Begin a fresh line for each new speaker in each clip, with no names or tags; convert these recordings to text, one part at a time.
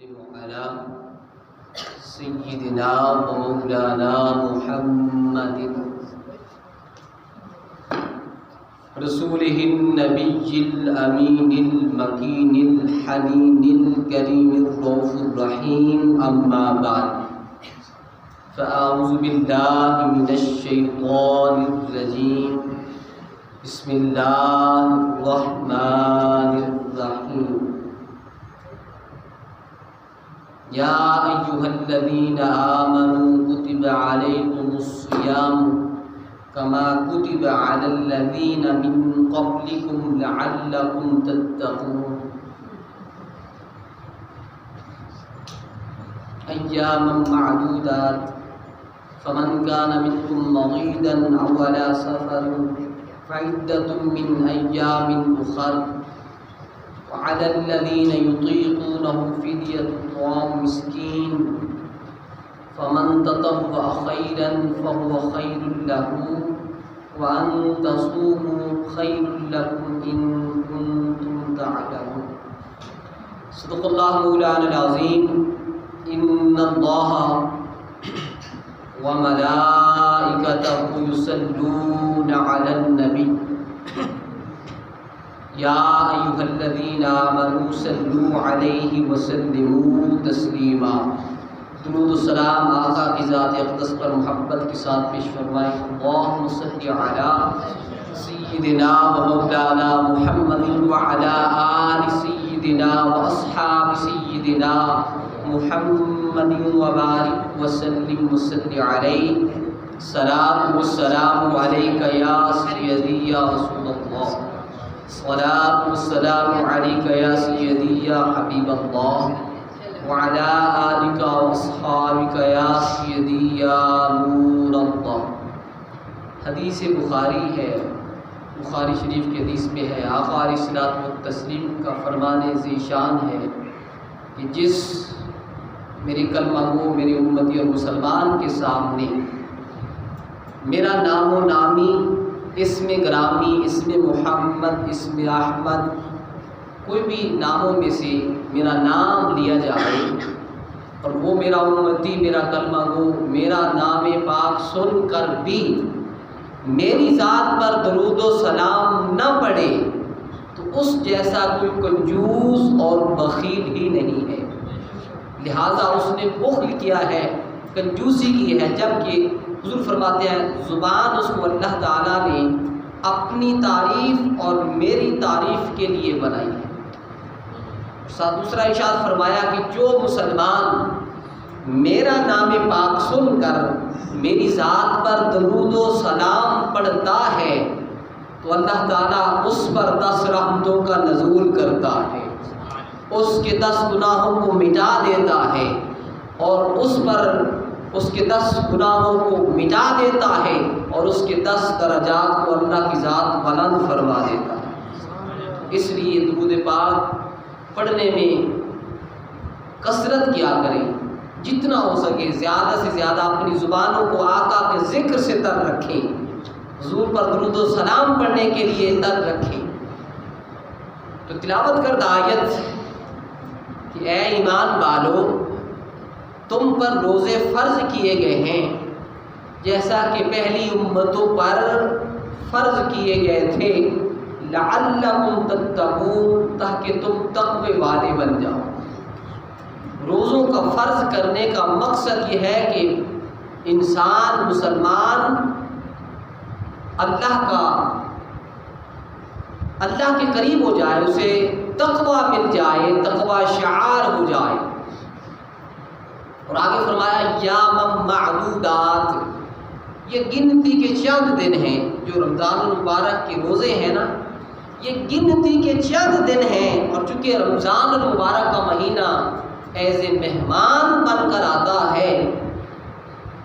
على سيدنا ومولانا محمد رسوله النبي الأمين المكين الحنين الكريم الرؤوف الرحيم أما بعد فأعوذ بالله من الشيطان الرجيم بسم الله الرحمن الرحيم يا أيها الذين آمنوا كتب عليكم الصيام كما كتب على الذين من قبلكم لعلكم تتقون أياما معدودات فمن كان منكم مريضا أو على سفر فعدة من أيام أخر وعلى الذين يطيقونه فدية طعام مسكين فمن تطوع خيرا فهو خير له وأن تصوموا خير لكم إن كنتم تعلمون صدق الله مولانا العظيم إن الله وملائكته يصلون على النبي یا ایھا الذین آمنوا صلوا علیہ وسلموا تسلیما۔ درود و سلام آقا کی ذات اقدس پر محبت کے ساتھ پیش فرمائیں۔ اللہم صل علی سیدنا و مولانا محمد وعلی آل سیدنا و اصحاب سیدنا محمد وبارک وسلم وصل علیہ۔ صلاۃ والسلام علیک یا سیدی یا رسول اللہ، صلاۃ والسلام علیک یا سیدی یا حبیب اللہ، وعلی آلک واصحابک یا سیدی یا نور اللہ۔ حدیث بخاری ہے، بخاری شریف کی حدیث میں ہے، آقا علیہ الصلوۃ والتسلیم کا فرمان ذیشان ہے کہ جس میری کلمہ گو میری امتی اور مسلمان کے سامنے میرا نام و نامی، اسم گرامی، اسم محمد، اسم احمد، کوئی بھی ناموں میں سے میرا نام لیا جائے اور وہ میرا امتی، میرا کلمہ گو میرا نام پاک سن کر بھی میری ذات پر درود و سلام نہ پڑھے تو اس جیسا کوئی کنجوس اور بخیل ہی نہیں ہے۔ لہٰذا اس نے بخل کیا ہے، کنجوسی کی ہے، جبکہ حضور فرماتے ہیں زبان اس کو اللہ تعالیٰ نے اپنی تعریف اور میری تعریف کے لیے بنائی ہے۔ ساتھ دوسرا ارشاد فرمایا کہ جو مسلمان میرا نام پاک سن کر میری ذات پر درود و سلام پڑھتا ہے تو اللہ تعالیٰ اس پر 10 رحمتوں کا نزول کرتا ہے، اس کے 10 گناہوں کو مٹا دیتا ہے اور اس کے 10 گناہوں کو مٹا دیتا ہے اور اس کے 10 درجات کو اللہ کی ذات بلند فرما دیتا ہے۔ اس لیے درود پاک پڑھنے میں کثرت کیا کریں، جتنا ہو سکے زیادہ سے زیادہ اپنی زبانوں کو آقا کے ذکر سے تر رکھیں، حضور پر درود و سلام پڑھنے کے لیے تر رکھیں۔ تو تلاوت کردہ آیت کہ اے ایمان والو تم پر روزے فرض کیے گئے ہیں جیسا کہ پہلی امتوں پر فرض کیے گئے تھے، لعلکم تتقون، تاکہ تم تقوی والے بن جاؤ۔ روزوں کا فرض کرنے کا مقصد یہ ہے کہ انسان مسلمان اللہ کے قریب ہو جائے، اسے تقوی مل جائے، تقوی شعار ہو جائے۔ اور آگے فرمایا ایام معدودات، یہ گنتی کے چند دن ہیں، جو رمضان المبارک کے روزے ہیں نا، یہ گنتی کے چند دن ہیں، اور چونکہ رمضان المبارک کا مہینہ ایز اے مہمان بن کر آتا ہے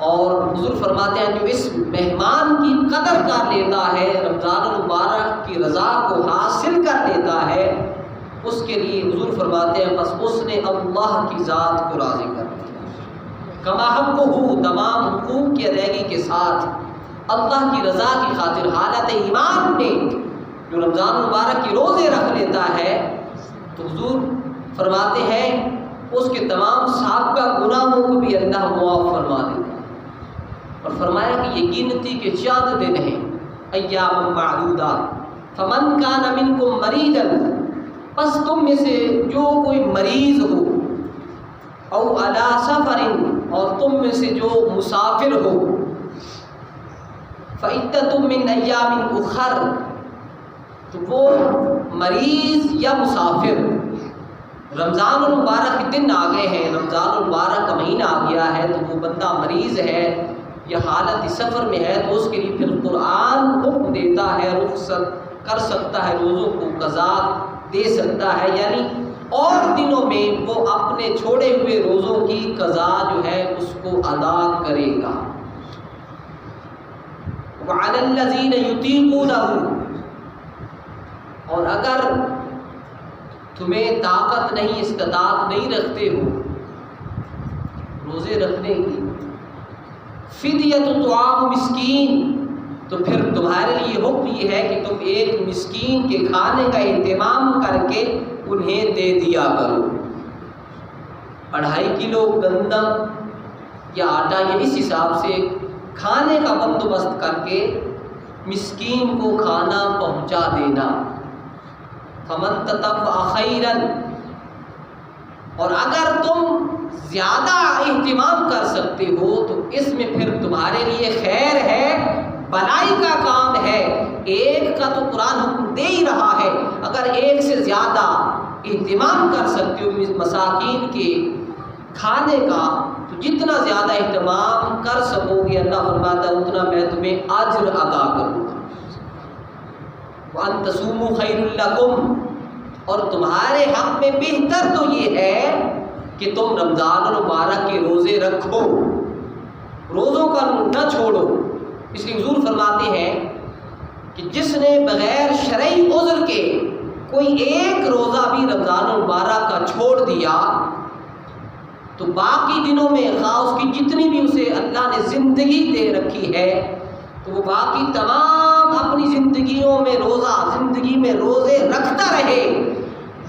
اور حضور فرماتے ہیں جو اس مہمان کی قدر کر لیتا ہے، رمضان المبارک کی رضا کو حاصل کر لیتا ہے، اس کے لیے حضور فرماتے ہیں بس اس نے اللہ کی ذات کو راضی کر دیا۔ کما حقہ، تمام حقوق کی ادائیگی کے ساتھ اللہ کی رضا کی خاطر حالت ایمان میں جو رمضان المبارک کے روزے رکھ لیتا ہے تو حضور فرماتے ہیں اس کے تمام سابقہ گناہوں کو بھی اللہ معاف فرما دیتا ہے۔ اور فرمایا کہ یہ گنتی کے چند دن ہیں، ایام معدودات، فمن کان منکم مریضا، پس تم میں سے جو کوئی مریض ہو، او علی سفر، اور تم میں سے جو مسافر ہو، فعدۃ من ایام اخر، تو وہ مریض یا مسافر، رمضان المبارک کے دن آ گئے ہیں، رمضان المبارک کا مہینہ آ گیا ہے، تو وہ بندہ مریض ہے یا حالت سفر میں ہے، تو اس کے لیے پھر قرآن حکم دیتا ہے، رخصت کر سکتا ہے، روزوں کو قضا دے سکتا ہے، یعنی اور دنوں میں وہ اپنے چھوڑے ہوئے روزوں کی قضا جو ہے اس کو ادا کرے گا۔ وعلی الذین یطیقونہ، اور اگر تمہیں طاقت نہیں، استطاعت نہیں رکھتے ہو روزے رکھنے کی، فدیۃ طعام مسکین، تو پھر تمہارے لیے حکم یہ ہے کہ تم ایک مسکین کے کھانے کا اہتمام کر کے انہیں دے دیا کرو۔ 2.5 کلو گندم یا آٹا یا اس حساب سے کھانے کا بندوبست کر کے مسکین کو کھانا پہنچا دینا۔ فمن تطوع خیرا، اور اگر تم زیادہ اہتمام کر سکتے ہو تو اس میں پھر تمہارے لیے خیر ہے، بھلائی کا کام ہے۔ ایک کا تو قرآن حکم دے ہی رہا ہے، اگر ایک سے زیادہ اہتمام کر سکتے ہو مساکین کے کھانے کا، تو جتنا زیادہ اہتمام کر سکو گے اللہ فرماتا ہے اتنا میں تمہیں اجر ادا کروں گا۔ وَأَن تَصُومُوا خَيْرٌ لَكُمْ، اور تمہارے حق میں بہتر تو یہ ہے کہ تم رمضان المبارک کے روزے رکھو، روزوں کا نہ چھوڑو۔ اس لیے حضور فرماتے ہیں کہ جس نے بغیر شرعی عذر کے کوئی ایک روزہ بھی رمضان المبارک کا چھوڑ دیا تو باقی دنوں میں خواہ اس کی جتنی بھی اسے اللہ نے زندگی دے رکھی ہے تو وہ باقی تمام اپنی زندگیوں میں زندگی میں روزے رکھتا رہے۔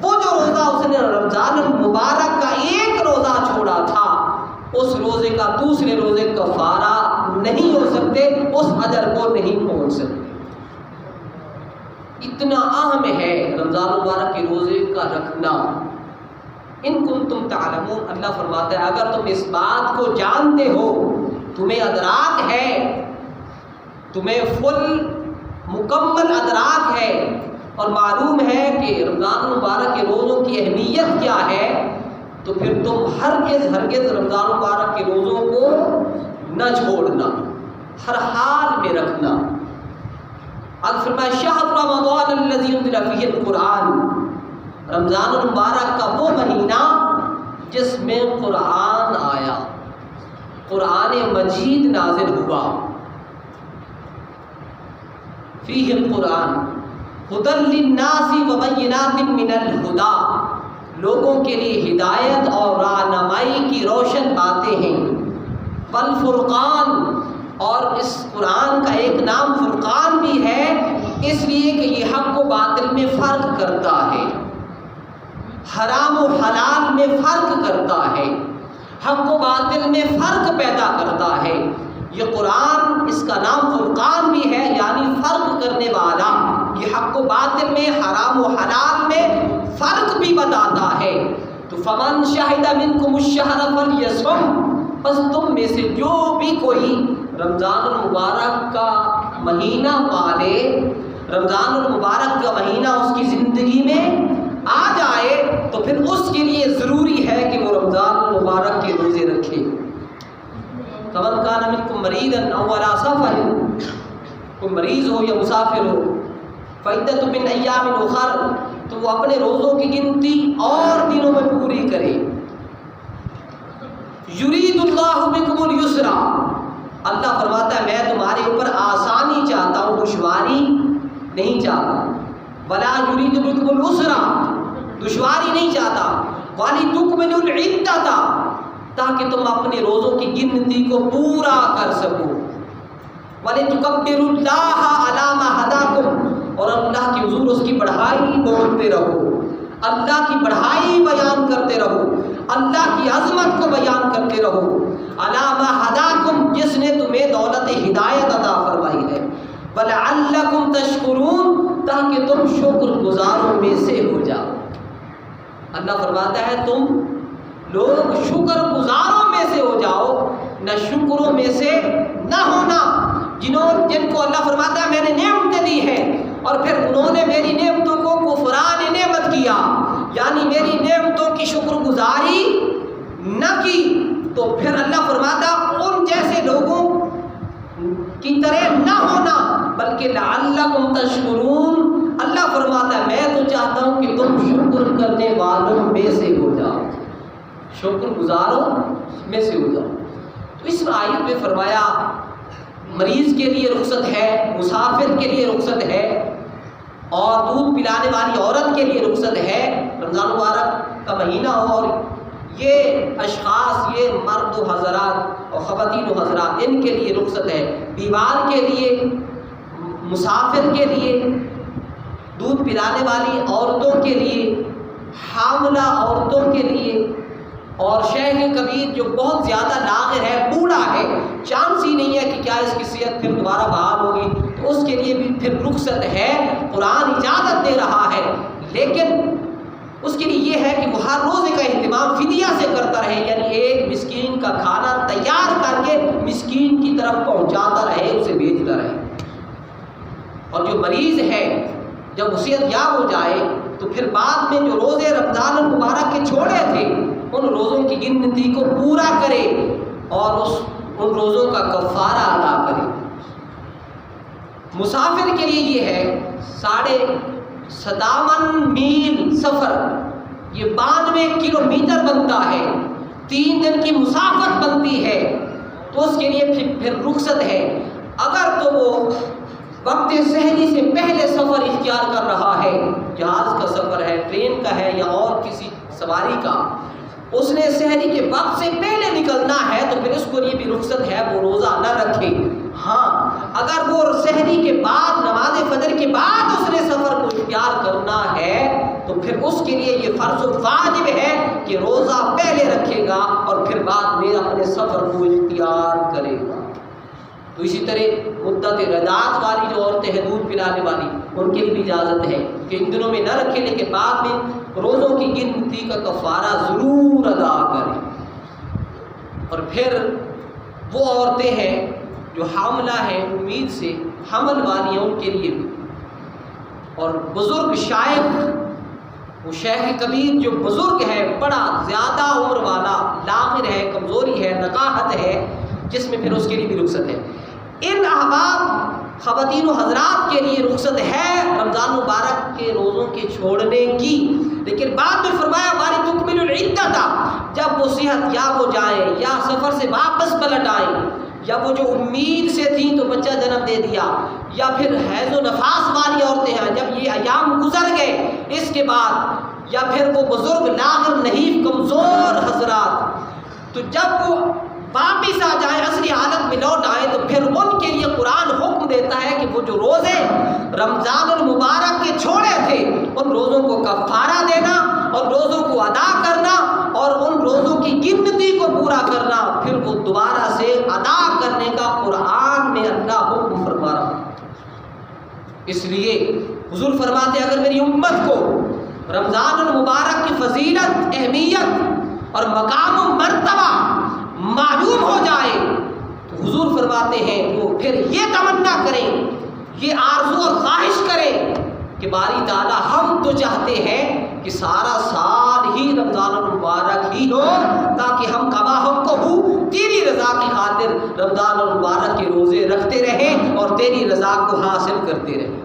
وہ جو روزہ اس نے رمضان المبارک کا ایک روزہ چھوڑا تھا، اس روزے کا دوسرے روزے کفارہ نہیں ہو سکتے، اس اجر کو نہیں پہنچ سکتے۔ اتنا اہم ہے رمضان المبارک کے روزے کا رکھنا۔ ان کنتم تعلمون، اللہ فرماتا ہے اگر تم اس بات کو جانتے ہو، تمہیں ادراک ہے، تمہیں مکمل ادراک ہے اور معلوم ہے کہ رمضان المبارک کے روزوں کی اہمیت کیا ہے، تو پھر تم ہرگز رمضان المبارک کے روزوں کو نہ چھوڑنا، ہر حال میں رکھنا۔ اب فرمایا شہر رمضان الذی انزل فیہ القرآن، رمضان المبارک کا وہ مہینہ جس میں قرآن آیا، قرآن مجید نازل ہوا۔ فیہ القرآن ھدی للناس وبینات من الہدی، لوگوں کے لیے ہدایت اور رہنمائی کی روشن باتیں ہیں۔ والفرقان، اور اس قرآن کا ایک نام فرقان بھی ہے، اس لیے کہ یہ حق و باطل میں فرق کرتا ہے، حرام و حلال میں فرق کرتا ہے، حق و باطل میں فرق پیدا کرتا ہے۔ یہ قرآن، اس کا نام فرقان بھی ہے، یعنی فرق کرنے والا، یہ حق و باطل میں، حرام و حلال میں فرق بھی بتاتا ہے۔ تو فمن شہد منکم الشہر فلیصم، بس تم میں سے جو بھی کوئی رمضان المبارک کا مہینہ پالے، رمضان المبارک کا مہینہ اس کی زندگی میں آ جائے، تو پھر اس کے لیے ضروری ہے کہ وہ رمضان المبارک کے روزے رکھے۔ فمن کان منکم مریضا او علی سفر، کوئی مریض ہو یا مسافر ہو، فعدۃ من ایام اخر، تو وہ اپنے روزوں کی گنتی اور دنوں میں پوری کرے۔ یرید اللہ بکم الیسر، اللہ فرماتا ہے میں تمہارے اوپر آسانی چاہتا ہوں، دشواری نہیں چاہتا۔ ولا یرید بکم العسر، دشواری نہیں چاہتا۔ ولتکملوا العدۃ، تاکہ تم اپنے روزوں کی گنتی کو پورا کر سکو۔ وَلِتُكَبِّرُوا اللَّهَ عَلَىٰ مَا هَدَاكُمْ، اور اللہ کی حضور اس کی بڑھائی بولتے رہو، اللہ کی بڑھائی بیان کرتے رہو۔ اللہ کی عظمت کو بیان کرتے رہو. علی ما ہداکم, جس نے تمہیں دولت ہدایت عطا فرمائی ہے. وَلَعَلَّكُمْ تَشْكُرُونَ, تاکہ تم شکر گزاروں میں سے ہو جاؤ. اللہ فرماتا ہے تم لوگ شکر گزاروں میں سے ہو جاؤ, نہ شکروں میں سے نہ ہونا. جن کو اللہ فرماتا ہے میں نے نعمتیں دی ہیں اور پھر انہوں نے میری نعمتوں کو کفران نعمت کیا, یعنی میری نعمتوں کی شکر گزاری نہ کی, تو پھر اللہ فرماتا ان جیسے لوگوں کی طرح نہ ہونا, بلکہ لعلکم تشکرون. اللہ فرماتا ہے میں تو چاہتا ہوں کہ تم شکر کرنے والوں میں سے ہو جاؤ, شکر گزاروں میں سے ہو جاؤ. تو اس آیت میں فرمایا مریض کے لیے رخصت ہے, مسافر کے لیے رخصت ہے, اور دودھ پلانے والی عورت کے لیے رخصت ہے. رمضان مبارک کا مہینہ ہو اور یہ اشخاص, یہ مرد و حضرات اور خواتین و حضرات, ان کے لیے رخصت ہے. بیمار کے لیے, مسافر کے لیے, دودھ پلانے والی عورتوں کے لیے, حاملہ عورتوں کے لیے, اور شیخ کبیر جو بہت زیادہ لاغر ہے, بوڑھا ہے, چانس ہی نہیں ہے کہ کیا اس کی صحت پھر دوبارہ بحال ہوگی, تو اس کے لیے بھی پھر رخصت ہے. قرآن اجازت دے رہا ہے, لیکن اس کے لیے یہ ہے کہ وہ ہر روزے کا اہتمام فدیہ سے کرتا رہے, یعنی ایک مسکین کا کھانا تیار کر کے مسکین کی طرف پہنچاتا رہے, اسے بھیجتا رہے. اور جو مریض ہے جب صحت یاب ہو جائے تو پھر بعد میں جو روزے رمضان المبارک کے چھوڑے تھے ان روزوں کی گنتی کو پورا کرے اور ان روزوں کا کفارہ ادا کرے. مسافر کے لیے یہ ہے 57 میل سفر, یہ 92 کلومیٹر بنتا ہے, 3 دن کی مسافت بنتی ہے, تو اس کے لیے پھر رخصت ہے. اگر تو وہ وقت سحری سے پہلے سفر اختیار کر رہا ہے, جہاز کا سفر ہے, ٹرین کا ہے, یا اور کسی سواری کا, اس نے سحری کے وقت سے پہلے نکلنا ہے تو پھر اس کو یہ بھی رخصت ہے, وہ روزہ نہ رکھے. ہاں اگر وہ سحری کے بعد, نماز فجر کے بعد اس نے سفر کو اختیار کرنا ہے تو پھر اس کے لیے یہ فرض و واجب ہے کہ روزہ پہلے رکھے گا اور پھر بعد میں اپنے سفر کو اختیار کرے گا. تو اسی طرح مدت رضاعت والی جو عورتیں ہیں, دودھ پلانے والی, ان کے لیے بھی اجازت ہے کہ ان دنوں میں نہ رکھیں, لیکن بعد میں روزوں کی گنتی کا کفارہ ضرور ادا کریں. اور پھر وہ عورتیں ہیں جو حاملہ ہیں, امید سے حمل والی ہیں, ان کے لیے بھی. اور بزرگ شائخ, وہ شیخ کبیر جو بزرگ ہے, بڑا زیادہ عمر والا, لاغر ہے, کمزوری ہے, نقاہت ہے, جس میں پھر اس کے لیے بھی رخصت ہے. ان احباب خواتین و حضرات کے لیے رخصت ہے رمضان مبارک کے روزوں کے چھوڑنے کی, لیکن بعد میں فرمایا وَلِتُكْمِلُوا الْعِدَّةَ, جب وہ صحت یاب ہو جائیں یا سفر سے واپس پلٹ آئیں, یا وہ جو امید سے تھیں تو بچہ جنم دے دیا, یا پھر حیض و نفاس والی عورتیں ہیں, جب یہ ایام گزر گئے اس کے بعد, یا پھر وہ بزرگ لاغر نحیف کمزور حضرات, تو جب وہ واپس آ جائیں, اصلی حالت میں لوٹ آئیں, تو پھر ان کے لیے قرآن حکم دیتا ہے کہ وہ جو روزے رمضان المبارک کے چھوڑے تھے ان روزوں کو کفارہ دینا اور روزوں کو ادا کرنا اور ان روزوں کی گنتی کو پورا کرنا, پھر وہ دوبارہ سے ادا کرنے کا قرآن میں اللہ حکم فرما رہا. اس لیے حضور فرماتے اگر میری امت کو رمضان المبارک کی فضیلت, اہمیت اور مقام و مرتبہ معلوم ہو جائے تو حضور فرماتے ہیں وہ پھر یہ تمنا کریں, یہ آرزو اور خواہش کریں کہ باری تعالیٰ ہم تو چاہتے ہیں کہ سارا سال ہی رمضان المبارک ہی ہو, تاکہ ہم ہم کو تیری رضا کی خاطر رمضان المبارک کے روزے رکھتے رہیں اور تیری رضا کو حاصل کرتے رہیں.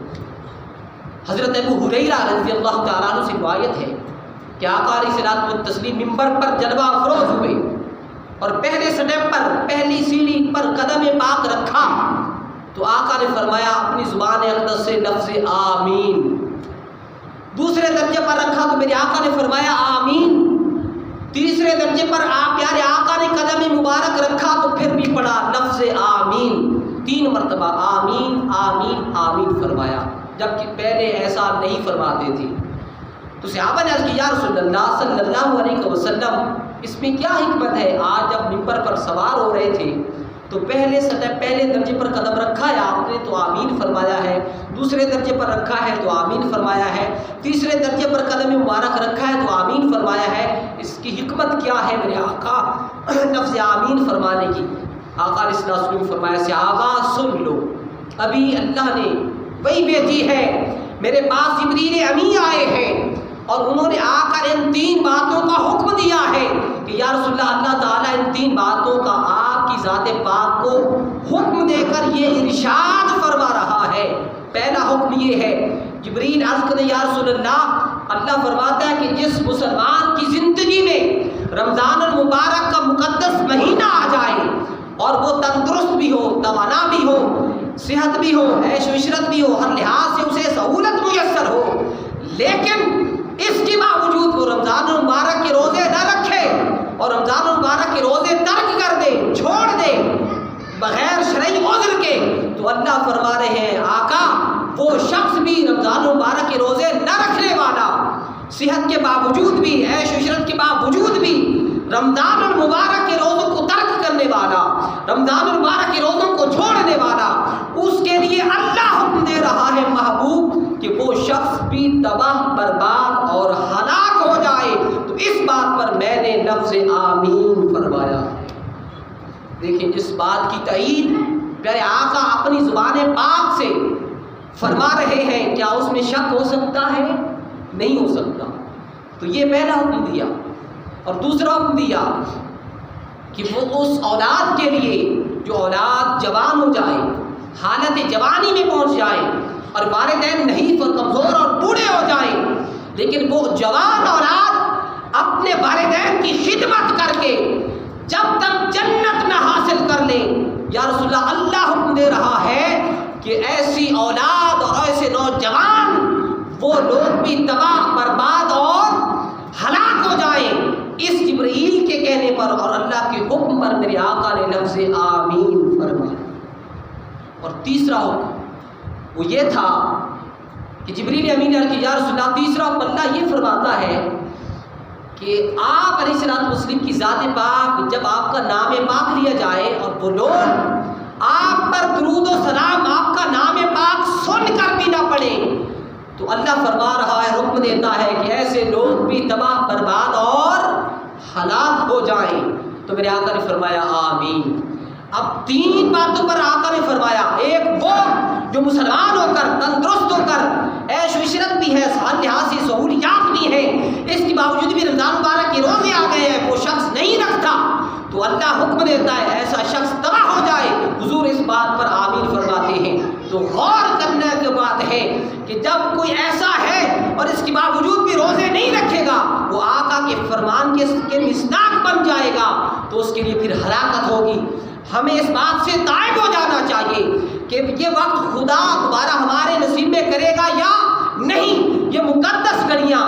حضرت ابو ہریرہ رضی اللہ تعالیٰ عنہ سے روایت ہے کہ آقا علیہ الصلوۃ والتسلیم منبر پر جلوہ افروز ہوئے اور پہلے سٹیپ پر, پہلی سیڑھی پر قدم پاک رکھا تو آقا نے فرمایا اپنی زبان اقدس سے لفظ آمین. دوسرے درجے پر رکھا تو میرے آقا نے فرمایا آمین. تیسرے درجے پر پیارے آقا نے قدم مبارک رکھا تو پھر بھی پڑھا لفظ آمین, 3 مرتبہ آمین آمین آمین فرمایا, جبکہ پہلے ایسا نہیں فرماتے تھے. تو صحابہ نے عرض کی یا رسول اللہ صلی اللہ علیہ وسلم اس میں کیا حکمت ہے؟ آج جب ممبر پر سوار ہو رہے تھے تو پہلے درجے پر قدم رکھا ہے آپ نے تو آمین فرمایا ہے، دوسرے درجے پر رکھا ہے تو آمین فرمایا ہے، تیسرے درجے پر قدم مبارک رکھا ہے تو آمین فرمایا ہے، اس کی حکمت کیا ہے میرے آقا لفظ آمین فرمانے کی؟ آقا علیہ الصلوۃ والسلام فرمایا صحابہ سن لو، ابھی اللہ نے وہی بھیجی ہے، میرے پاس جبریل امی آئے ہیں اور انہوں نے آ کر ان 3 باتوں کا حکم دیا ہے کہ یا رسول اللہ اللہ تعالیٰ ان 3 باتوں کا آپ کی ذات پاک کو حکم دے کر یہ ارشاد فرما رہا ہے۔ پہلا حکم یہ ہے، جبریل عرض کرے یا رسول اللہ فرماتا ہے کہ جس مسلمان کی زندگی میں رمضان المبارک کا مقدس مہینہ آ جائے اور وہ تندرست بھی ہو، توانا بھی ہو، صحت بھی ہو، عیش و عشرت بھی ہو، ہر لحاظ سے اسے سہولت میسر ہو، لیکن اس کے باوجود وہ رمضان المبارک کے روزے نہ رکھے اور رمضان المبارک کے روزے ترک کر دے، چھوڑ دے بغیر شرعی عذر کے، تو اللہ فرما رہے ہیں آقا وہ شخص بھی رمضان المبارک کے روزے نہ رکھنے والا، صحت کے باوجود بھی، عیش و عشرت کے باوجود بھی رمضان المبارک کے روزوں کو ترک کرنے والا، رمضان المبارک کے روزوں کو چھوڑنے والا، اس کے لیے اللہ حکم دے رہا ہے محبوب کہ وہ شخص بھی تباہ برباد اور ہلاک ہو جائے۔ تو اس بات پر میں نے لفظ آمین فرمایا۔ دیکھیں جس بات کی تائید پیارے آقا اپنی زبان پاک سے فرما رہے ہیں، کیا اس میں شک ہو سکتا ہے؟ نہیں ہو سکتا۔ تو یہ پہلا حکم دیا، اور دوسرا حکم دیا کہ وہ اس اولاد کے لیے جو اولاد جوان ہو جائے، حالت جوانی میں پہنچ جائے اور والدین نہیں کمزور اور بوڑھے ہو جائیں، لیکن وہ جوان اولاد اپنے والدین کی خدمت کر کے جب تک جنت نہ حاصل کر لیں، یا رسول اللہ حکم دے رہا ہے کہ ایسی اولاد اور ایسے نوجوان وہ لوگ بھی تباہ برباد اور ہلاک ہو جائیں۔ اس جبرائیل کے کہنے پر اور اللہ کے حکم پر میرے آقا نے لفظ آمین فرمایا۔ اور تیسرا حکم وہ یہ تھا کہ جبریل امین نے کہا یا رسول اللہ، تیسرا حکم اللہ یہ فرماتا ہے کہ آپ علیہ الصلوۃ والسلام کی ذات پاک جب آپ کا نام پاک لیا جائے اور وہ لوگ آپ پر درود و سلام آپ کا نام پاک سن کر بھی نہ پڑھیں، تو اللہ فرما رہا ہے، حکم دیتا ہے کہ ایسے لوگ بھی تباہ برباد اور ہلاک ہو جائیں۔ تو میرے آقا نے فرمایا آمین۔ اب 3 باتوں پر آقا نے فرمایا، ایک وہ جو مسلمان ہو کر تندرست ہو کر عیش و عشرت بھی ہے، ہر لحاظ سے سہولیات بھی ہے، اس کے باوجود بھی رمضان مبارک کے روزے آ گئے ہیں، وہ شخص نہیں رکھتا، تو اللہ حکم دیتا ہے ایسا شخص تباہ ہو جائے۔ حضور اس بات پر آمین فرماتے ہیں۔ تو غور کرنے کی بات ہے کہ جب کوئی ایسا ہے اور اس کے باوجود بھی روزے نہیں رکھے گا، وہ آقا کے فرمان کے مصداق بن جائے گا، تو اس کے لیے پھر ہلاکت ہوگی۔ ہمیں اس بات سے تائب ہو جانا چاہیے کہ یہ وقت خدا دوبارہ ہمارے نصیب میں کرے گا یا نہیں۔ یہ مقدس گھڑیاں،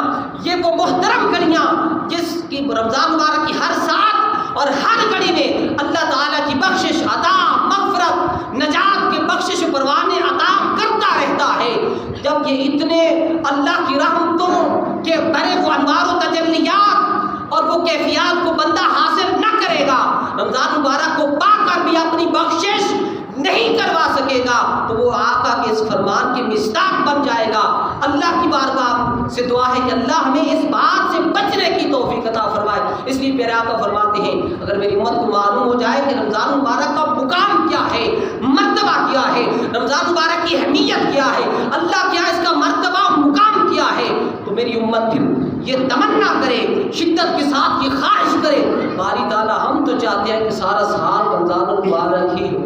یہ وہ محترم گھڑیاں جس کی رمضان مبارک کی ہر ساتھ اور ہر گھڑی میں اللہ تعالیٰ کی بخشش، عطا، مغفرت، نجات کے بخشش پروانے عطا کرتا رہتا ہے۔ جب یہ اتنے اللہ کی رحمتوں کے بڑے وہ انوار و تجلیات اور وہ کیفیات کو بندہ حاصل نہ کرے گا، رمضان مبارک کو پا کر بھی اپنی بخشش نہیں کروا سکے گا، تو وہ آقا کے اس فرمان کے مصداق بن جائے گا۔ اللہ کی بارگاہ سے دعا ہے کہ اللہ ہمیں اس بات سے بچنے کی توفیق عطا فرمائے۔ اس لیے پیارے آقا فرماتے ہیں اگر میری امت کو معلوم ہو جائے کہ رمضان مبارک کا مقام کیا ہے، مرتبہ کیا ہے، رمضان مبارک کی اہمیت کیا ہے، اللہ کیا اس کا مرتبہ مقام کیا ہے، تو میری امت پھر یہ تمنا کرے، شدت کے ساتھ یہ خواہش کرے، باری تعالیٰ ہم تو چاہتے ہیں کہ سارا سال رمضان المبارک ہی ہو۔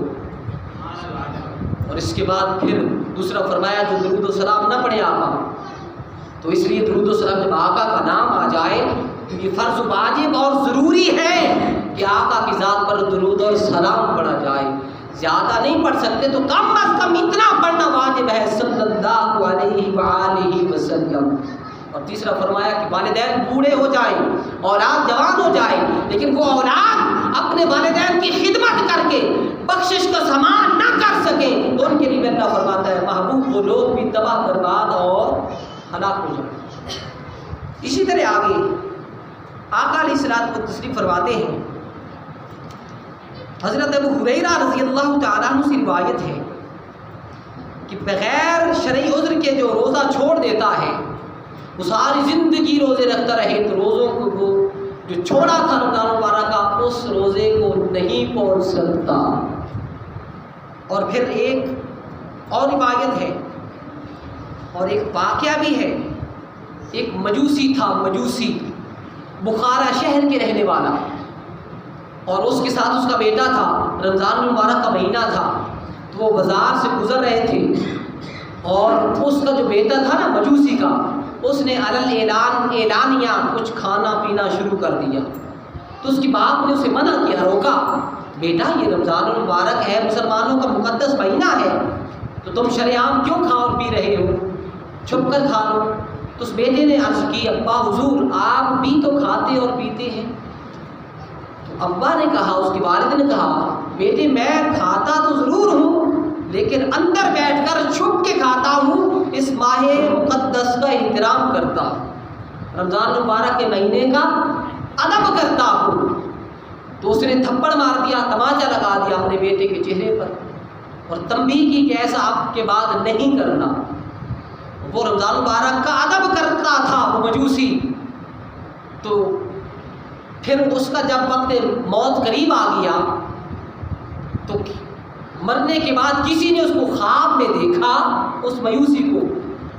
اور اس کے بعد پھر دوسرا فرمایا جو درود و سلام نہ پڑھے آقا، تو اس لیے درود و سلام جب آقا کا نام آ جائے تو یہ فرض واجب اور ضروری ہے کہ آقا کی ذات پر درود اور سلام پڑھا جائے۔ زیادہ نہیں پڑھ سکتے تو کم از کم اتنا پڑھنا واجب ہے صلی اللہ علیہ وآلہ وسلم۔ اور تیسرا فرمایا کہ والدین بوڑھے ہو جائیں، اولاد جوان ہو جائے، لیکن وہ اولاد اپنے والدین کی خدمت کر کے بخشش کا سامان نہ کر سکیں، تو ان کے لیے اللہ فرماتا ہے محبوب وہ لوگ بھی تباہ برباد اور ہلاک ہو جائیں۔ اسی طرح آگے آقا علیہ الصلوۃ والتسلیم فرماتے ہیں، حضرت ابو ہریرہ رضی اللہ تعالیٰ عنہ سے روایت ہے کہ بغیر شرعی عذر کے جو روزہ چھوڑ دیتا ہے وہ ساری زندگی روزے رکھتا رہے تو روزوں کو وہ جو چھوڑا تھا رمضان مبارک کا اس روزے کو نہیں پہنچ سکتا۔ اور پھر ایک اور روایت ہے اور ایک واقعہ بھی ہے، ایک مجوسی تھا، مجوسی بخارا شہر کے رہنے والا، اور اس کے ساتھ اس کا بیٹا تھا، رمضان مبارک کا مہینہ تھا تو وہ بازار سے گزر رہے تھے اور اس کا جو بیٹا تھا نا مجوسی کا، اس نے اعلانیہ کچھ کھانا پینا شروع کر دیا تو اس کی باپ نے اسے منع کیا، روکا، بیٹا یہ رمضان المبارک ہے، مسلمانوں کا مقدس مہینہ ہے، تو تم شرعام کیوں کھا اور پی رہے ہو، چھپ کر کھا لو۔ تو اس بیٹے نے عرض کی، ابا حضور آپ بھی تو کھاتے اور پیتے ہیں۔ تو ابا نے کہا، اس کے والد نے کہا، بیٹے میں کھاتا تو ضرور ہوں لیکن اندر بیٹھ کر چھپ کے کھاتا ہوں، اس ماہ مقدس کا احترام کرتا ہوں، رمضان المبارک کے مہینے کا ادب کرتا ہوں۔ تو اس نے تھپڑ مار دیا، تماچا لگا دیا اپنے بیٹے کے چہرے پر اور تنبیہ کی کہ ایسا اب کے بعد نہیں کرنا۔ وہ رمضان مبارک کا ادب کرتا تھا وہ مجوسی، تو پھر اس کا جب وقت موت قریب آ گیا تو مرنے کے بعد کسی نے اس کو خواب میں دیکھا، اس مجوسی کو،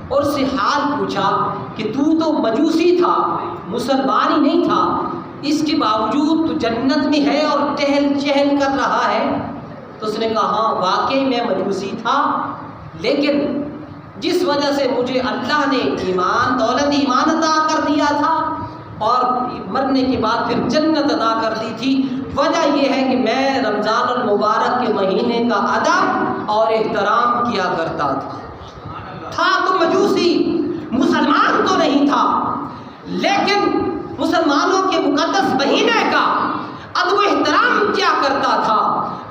اور اس سے حال پوچھا کہ تو مجوسی تھا، مسلمان ہی نہیں تھا، اس کے باوجود تو جنت میں ہے اور ٹہل چہل کر رہا ہے۔ تو اس نے کہا، ہاں واقعی میں مجوسی تھا، لیکن جس وجہ سے مجھے اللہ نے دولت ایمان عطا کر دیا تھا اور مرنے کے بعد پھر جنت عطا کر دی تھی، وجہ یہ ہے کہ میں رمضان المبارک کے مہینے کا ادب اور احترام کیا کرتا تھا تو مجوسی، مسلمان تو نہیں تھا، لیکن مسلمانوں کے مقدس مہینے کا ادب و احترام کیا کرتا تھا۔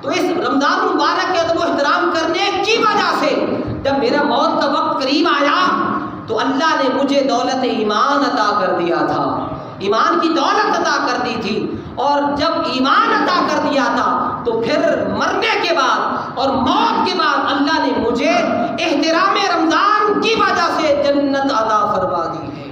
تو اس رمضان المبارک کے ادب و احترام کرنے کی وجہ سے جب میرا موت کا وقت قریب آیا تو اللہ نے مجھے دولت ایمان عطا کر دیا تھا، ایمان کی دولت عطا کر دی تھی، اور جب ایمان عطا کر دیا تھا تو پھر مرنے کے بعد اور موت کے بعد اللہ نے مجھے احترام رمضان کی وجہ سے جنت عطا فرما دی ہے۔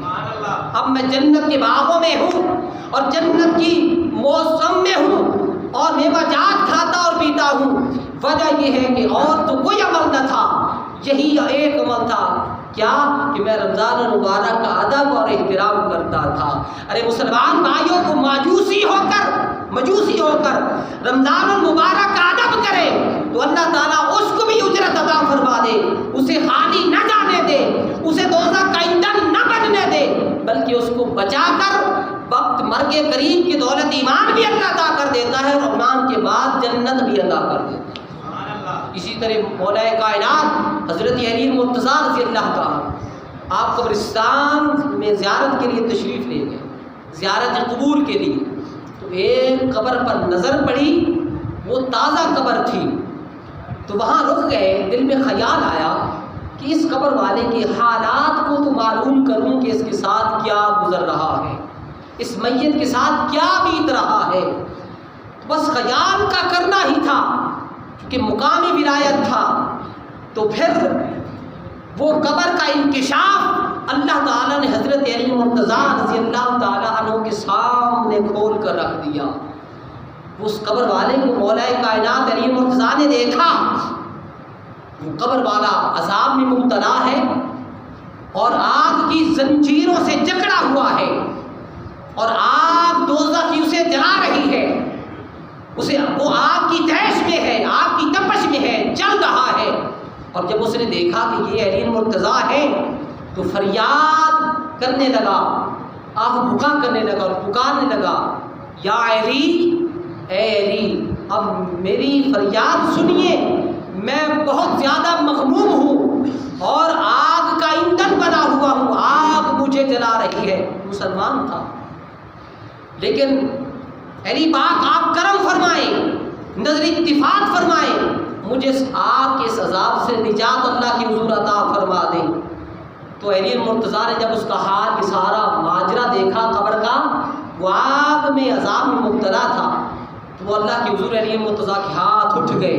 اب میں جنت کے باغوں میں ہوں اور جنت کی موسم میں ہوں اور میوہ جات کھاتا اور پیتا ہوں۔ وجہ یہ ہے کہ اور تو کوئی عمل نہ تھا، یہی ایک عمل تھا، کیا کہ میں رمضان المبارک کا ادب اور احترام کرتا تھا۔ ارے مسلمان بھائیوں کو مجوسی ہو کر رمضان المبارک کا ادب کرے تو اللہ تعالیٰ اس کو بھی اجرت عطا فرما دے، اسے خالی نہ جانے دے، اسے دوزخ کا ایندھن نہ بننے دے، بلکہ اس کو بچا کر وقت مرگ قریب کی دولت ایمان بھی اللہ عطا کر دیتا ہے اور ایمان کے بعد جنت بھی عطا کر دیتا ہے۔ اسی طرح مولا کائنات حضرت علی مرتضیٰ رضی اللہ تعالیٰ آپ قبرستان میں زیارت کے لیے تشریف لے گئے، زیارت قبور کے لیے، تو ایک قبر پر نظر پڑی، وہ تازہ قبر تھی، تو وہاں رک گئے۔ دل میں خیال آیا کہ اس قبر والے کے حالات کو تو معلوم کروں کہ اس کے ساتھ کیا گزر رہا ہے، اس میت کے ساتھ کیا بیت رہا ہے، بس خیال کا کرنا ہی تھا کہ مقامی ولایت تھا۔ تو پھر وہ قبر کا انکشاف اللہ تعالیٰ نے حضرت علی مرتضیٰ رضی اللہ تعالیٰ عنہ کے سامنے کھول کر رکھ دیا۔ اس قبر والے کو مولا کائنات علی مرتضیٰ نے دیکھا، وہ قبر والا عذاب میں مبتلا ہے اور آگ کی زنجیروں سے جکڑا ہوا ہے اور آگ دوزخ کی اسے جلا رہی ہے، وہ آگ کی تیش میں ہے، آگ کی تپش میں ہے، جل رہا ہے۔ اور جب اس نے دیکھا کہ یہ علی مرتضیٰ ہے تو فریاد کرنے لگا، آہ بکا کرنے لگا اور پکارنے لگا، یا علی، اے علی اب میری فریاد سنیے، میں بہت زیادہ مغموم ہوں اور آگ کا ایندھن بنا ہوا ہوں، آگ مجھے جلا رہی ہے۔ مسلمان تھا، لیکن علی پاک آپ کرم فرمائیں، نظر اتفاق فرمائیں، مجھے اس آگ کے اس عذاب سے نجات اللہ کی حضور عطا فرما دیں۔ تو علی المرتضیٰ نے جب اس کا حال یہ سارا ماجرا دیکھا قبر کا، وہ آگ میں عذاب میں مبتلا تھا، تو وہ اللہ کے حضور علی المرتضیٰ کے ہاتھ اٹھ گئے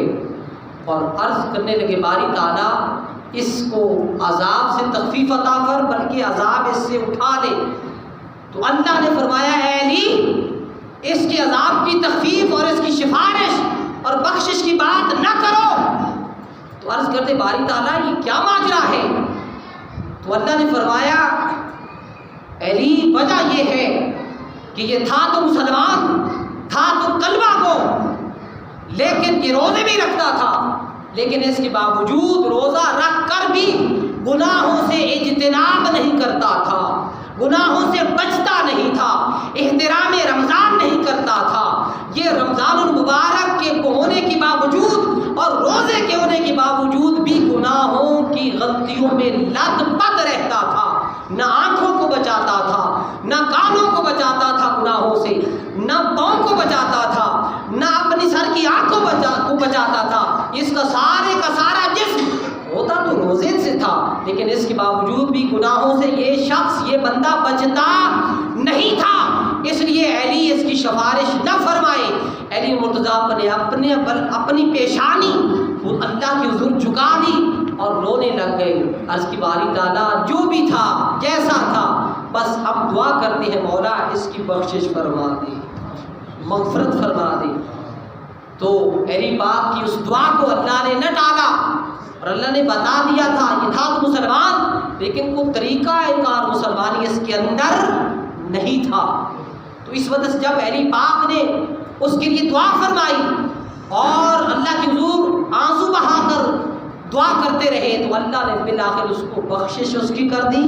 اور عرض کرنے لگے باری تعالیٰ اس کو عذاب سے تخفیف عطا کر، بلکہ عذاب اس سے اٹھا دے۔ تو اللہ نے فرمایا اے علی اس کے عذاب کی تخفیف اور اس کی سفارش اور بخشش کی بات نہ کرو۔ تو عرض کرتے باری تعالیٰ یہ کیا ماجرا ہے؟ تو اللہ نے فرمایا علی وجہ یہ ہے کہ یہ تھا تو مسلمان، تھا تو کلمہ کو، لیکن یہ روزے بھی رکھتا تھا، لیکن اس کے باوجود روزہ رکھ کر بھی گناہوں سے اجتناب نہیں کرتا تھا، گناہوں سے بچتا نہیں تھا، احترام رمضان نہیں کرتا تھا۔ یہ رمضان المبارک کے ہونے کے باوجود اور روزے کے ہونے کے باوجود بھی گناہوں کی غلطیوں میں لت پت رہتا تھا، نہ آنکھوں کو بچاتا تھا، نہ کانوں کو بچاتا تھا گناہوں سے، نہ پاؤں کو بچاتا تھا، نہ اپنی سر کی آنکھ کو بچاتا تھا۔ اس کا سارا جسم ہوتا تو روزے سے تھا، لیکن اس کے باوجود بھی گناہوں سے یہ شخص یہ بندہ بچتا نہیں تھا۔ اس لیے علی اس کی سفارش نہ فرمائے۔ علی مرتضیٰ نے اپنی پیشانی وہ اللہ کے حضور جھکا دی اور رونے لگ گئے۔ عرض کی باری تعالیٰ جو بھی تھا جیسا تھا، بس ہم دعا کرتے ہیں مولا اس کی بخشش فرما دے، مغفرت فرما دے۔ تو علی پاک کی اس دعا کو اللہ نے نہ ٹالا اور اللہ نے بتا دیا تھا یہ تھا تو مسلمان، لیکن کوئی طریقہ کار مسلمانی اس کے اندر نہیں تھا۔ تو اس وجہ سے جب علی پاک نے اس کے لیے دعا فرمائی اور اللہ کے حضور آنسو بہا کر دعا کرتے رہے، تو اللہ نے بالآخر اس کو بخشش اس کی کر دی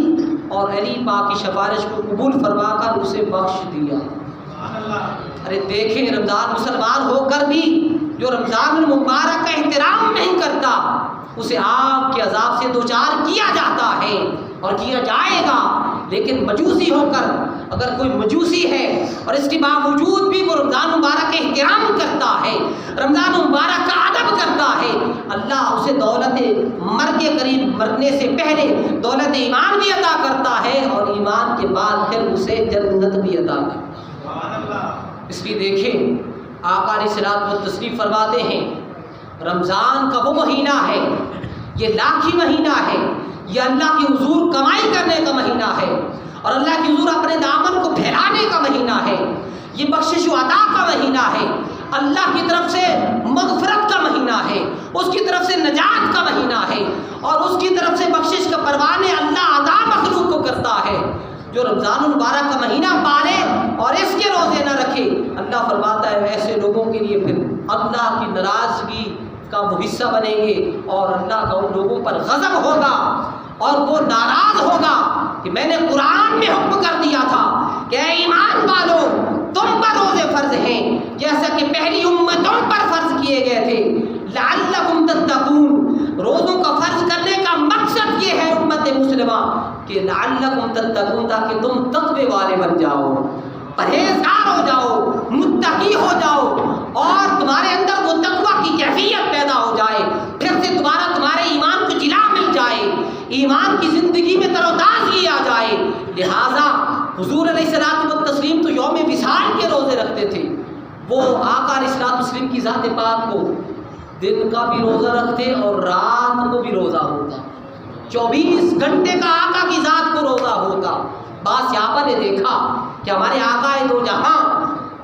اور علی پاک کی سفارش کو قبول فرما کر اسے بخش دیا۔ ارے دیکھیں رمضان مسلمان ہو کر بھی جو رمضان المبارک کا احترام نہیں کرتا اسے آگ کے عذاب سے دوچار کیا جاتا ہے اور کیا جائے گا۔ لیکن مجوسی ہو کر اگر کوئی مجوسی ہے اور اس کے باوجود بھی وہ رمضان مبارک کا احترام کرتا ہے، رمضان مبارک کا ادب کرتا ہے، اللہ اسے دولت مر کے قریب مرنے سے پہلے دولت ایمان بھی عطا کرتا ہے اور ایمان کے بعد پھر اسے جنت بھی عطا کرتا ہے۔ اس لیے دیکھیں آقا علیہ الصلوۃ والتسلیم فرماتے ہیں رمضان کا وہ مہینہ ہے، یہ لاکھی مہینہ ہے، یہ اللہ کی حضور کمائی کرنے کا مہینہ ہے اور اللہ کی حضور اپنے دامن کو پھیلانے کا مہینہ ہے، یہ بخشش و عطا کا مہینہ ہے، اللہ کی طرف سے مغفرت کا مہینہ ہے، اس کی طرف سے نجات کا مہینہ ہے اور اس کی طرف سے بخشش کا پروانے اللہ عطا مخلوق کو کرتا ہے۔ جو رمضان المبارک کا مہینہ پالے اور اس کے روزے نہ رکھے، اللہ فرماتا ہے ایسے لوگوں کے لیے پھر اللہ کی ناراضگی کا وہ حصہ بنیں گے اور اللہ کا ان لوگوں پر غضب ہوگا اور وہ ناراض ہوگا کہ میں نے قرآن میں حکم کر دیا تھا کہ اے ایمان والو تم پر روزے فرض ہیں جیسا کہ پہلی امتوں پر فرض کیے گئے تھے، لعلکم تتقون۔ روزوں کا فرض کرنے کا مقصد یہ ہے امت مسلمہ کہ لعلکم تتقون، تاکہ تم تقوی والے بن جاؤ، پرہیزگار ہو جاؤ، متقی ہو جاؤ اور تمہارے اندر وہ تقوی کی کیفیت پیدا ہو جائے، پھر سے تمہارے ایمان کو جلا مل جائے، ایمان کی زندگی میں تر و تازگی آ جائے۔ لہٰذا حضور علیہ الصلوۃ والتسلیم تو یوم وصال کے روزے رکھتے تھے، وہ آقا علیہ الصلوۃ والتسلیم کی ذات پاک کو دن کا بھی روزہ رکھتے اور رات کو بھی روزہ ہوتا، 24 گھنٹے کا آقا کی ذات کو روزہ ہوتا۔ بعض صحابہ نے دیکھا کہ ہمارے آقا دو جہاں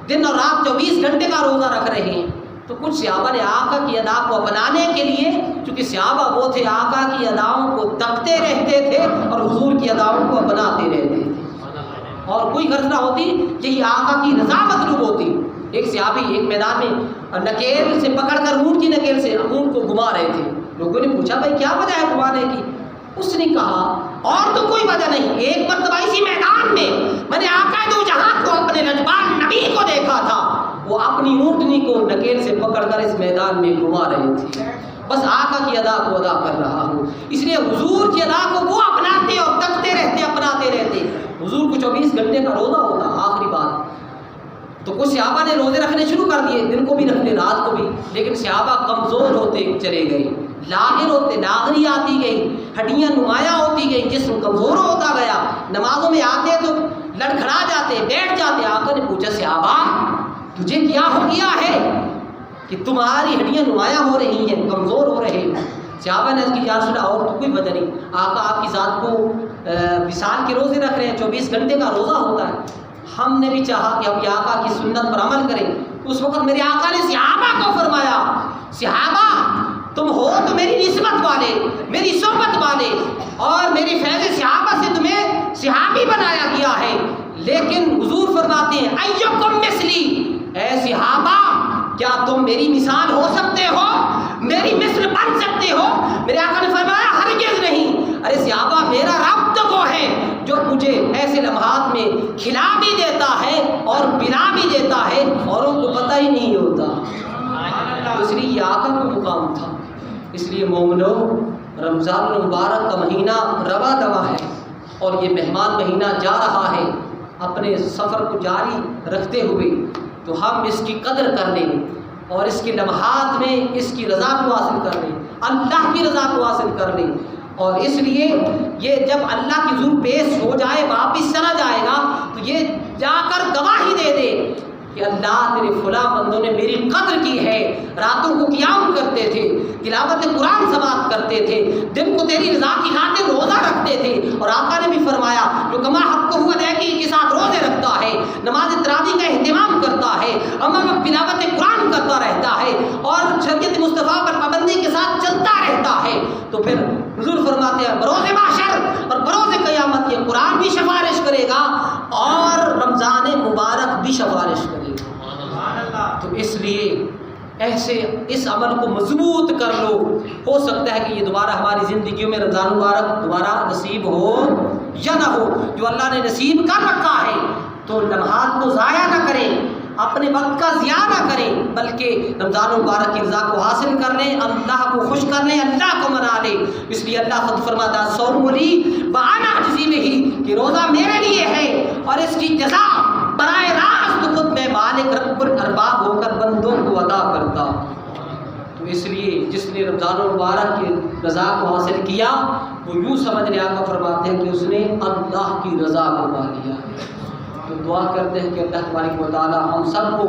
دن اور رات 24 گھنٹے کا روزہ رکھ رہے ہیں، تو کچھ صحابہ نے آقا کی ادا کو اپنانے کے لیے، چونکہ صحابہ وہ تھے آقا کی اداؤں کو تکتے رہتے تھے اور حضور کی اداؤں کو اپناتے رہتے تھے، اور کوئی غرض نہ ہوتی یہی آقا کی رضا مطلوب ہوتی۔ ایک صحابی ایک میدان میں نکیل سے پکڑ کر اونٹ کی نکیل سے اونٹ کو گھما رہے تھے، لوگوں نے پوچھا بھائی کیا وجہ ہے گھمانے کی؟ اس نے کہا اور تو کوئی وجہ نہیں، ایک مرتبہ اسی میدان میں نے آقا دو جہاں کو اپنے رجبان نبی کو دیکھا تھا، وہ اپنی اونٹنی کو نکیل سے پکڑ کر اس میدان میں گھما رہے تھے، بس آقا کی ادا کو ادا کر رہا ہوں۔ اس لیے حضور کی ادا کو وہ اپناتے اور تکتے رہتے، اپناتے رہتے۔ حضور کو 24 گھنٹے کا روزہ ہوتا۔ آخری بات تو کچھ صحابہ نے روزے رکھنے شروع کر دیے، دن کو بھی رکھنے رات کو بھی، لیکن صحابہ کمزور ہوتے چلے گئے، لاغری آتی گئی، ہڈیاں نمایاں ہوتی گئی، جسم کمزور ہوتا گیا، نمازوں میں آتے تو لڑکھڑا جاتے، بیٹھ جاتے۔ آقا نے پوچھا صحابہ تجھے کیا ہو گیا ہے کہ تمہاری ہڈیاں نمایاں ہو رہی ہیں، کمزور ہو رہے ہیں؟ صحابہ نے اس کی یا رسول اللہ اور تو کوئی وجہ نہیں۔ آقا آپ کی ذات کو وصال کے روزے رکھ رہے ہیں، 24 گھنٹے کا روزہ ہوتا ہے۔ ہم نے بھی چاہا کہ ہم یہ آقا کی سنت پر عمل کریں۔ اس وقت میرے آقا نے صحابہ کو فرمایا صحابہ تم ہو تو میری نسبت والے، میری صحبت والے، اور میری فیض صحابہ سے تمہیں صحابی بنایا گیا ہے، لیکن حضور فرماتے ہیں ایکم مثلی، اے صحابہ کیا تم میری مثال ہو سکتے ہو، میری مثل بن سکتے ہو؟ میرے آقا نے فرمایا ہرگز نہیں۔ ارے صحابہ میرا رب تو وہ ہے جو مجھے ایسے لمحات میں کھلا بھی دیتا ہے اور پلا بھی دیتا ہے، اوروں کو پتہ ہی نہیں ہوتا۔ اس لیے یہ آقا کا مقام تھا۔ اس لیے مومنو رمضان المبارک کا مہینہ رواں دواں ہے اور یہ مہمان مہینہ جا رہا ہے، اپنے سفر کو جاری رکھتے ہوئے تو ہم اس کی قدر کر لیں اور اس کے لمحات میں اس کی رضا کو حاصل کر لیں، اللہ کی رضا کو حاصل کر لیں۔ اور اس لیے یہ جب اللہ کی حضور پیش ہو جائے، واپس چلا جائے گا، تو یہ جا کر گواہی دے دے کہ اللہ تیرے فلاں بندوں نے میری قدر کی ہے، راتوں کو قیام کرتے تھے، تلاوت قرآن سماعت کرتے تھے، دن کو تیری رضا کی خاطر روزہ رکھتے تھے۔ اور آقا نے بھی فرمایا جو کما حق کو ادائیگی کے ساتھ روزے رکھتا ہے، نماز تراویح کا اہتمام کرتا ہے، امام تلاوت قرآن کرتا رہتا ہے اور شریعت مصطفیٰ پر پابندی کے ساتھ چلتا رہتا ہے، تو پھر حضور فرماتے ہیں بروز محشر اور بروز قیامت یہ قرآن بھی سفارش کرے گا اور رمضان مبارک بھی سفارش کرے گا۔ تو اس لیے ایسے اس عمل کو مضبوط کر لو، ہو سکتا ہے کہ یہ دوبارہ ہماری زندگیوں میں رمضان مبارک دوبارہ نصیب ہو یا نہ ہو۔ جو اللہ نے نصیب کر رکھا ہے تو لمحات کو ضائع نہ کریں، اپنے وقت کا ضیاع نہ کریں، بلکہ رمضان مبارک کی رضا کو حاصل کر لیں، اللہ کو خوش کر لیں، اللہ کو منا لیں۔ اس لیے اللہ خود فرماتا ہے صوم لی وانا اجزی بہ، کہ روزہ میرے لیے ہے اور اس کی جزا براہ راست خود میں مالک رب الارباب ہو کر بندوں کو ادا کرتا۔ تو اس لیے جس نے رمضان المبارک کی رضا کو حاصل کیا وہ یوں سمجھ لیا، آقا فرماتے ہیں کہ اس نے اللہ کی رضا کو پا لیا۔ تو دعا کرتے ہیں کہ اللہ تبارک و تعالی ہم سب کو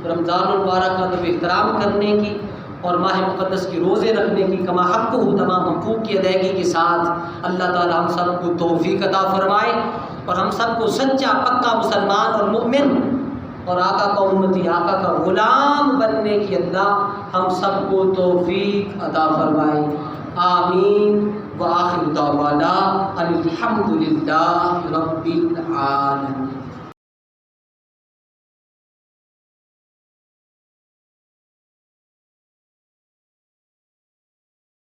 رمضان المبارک کا ادب احترام کرنے کی اور ماہ مقدس کی روزے رکھنے کی کما حق ہو تمام حقوق کی ادائیگی کے ساتھ اللہ تعالی ہم سب کو توفیق عطا فرمائے اور ہم سب کو سچا پکا مسلمان اور مومن اور آقا کا امتی، آقا کا غلام بننے کی اللہ ہم سب کو توفیق عطا فرمائے۔ آمین وآخر دعوانا الحمدللہ رب العالمین۔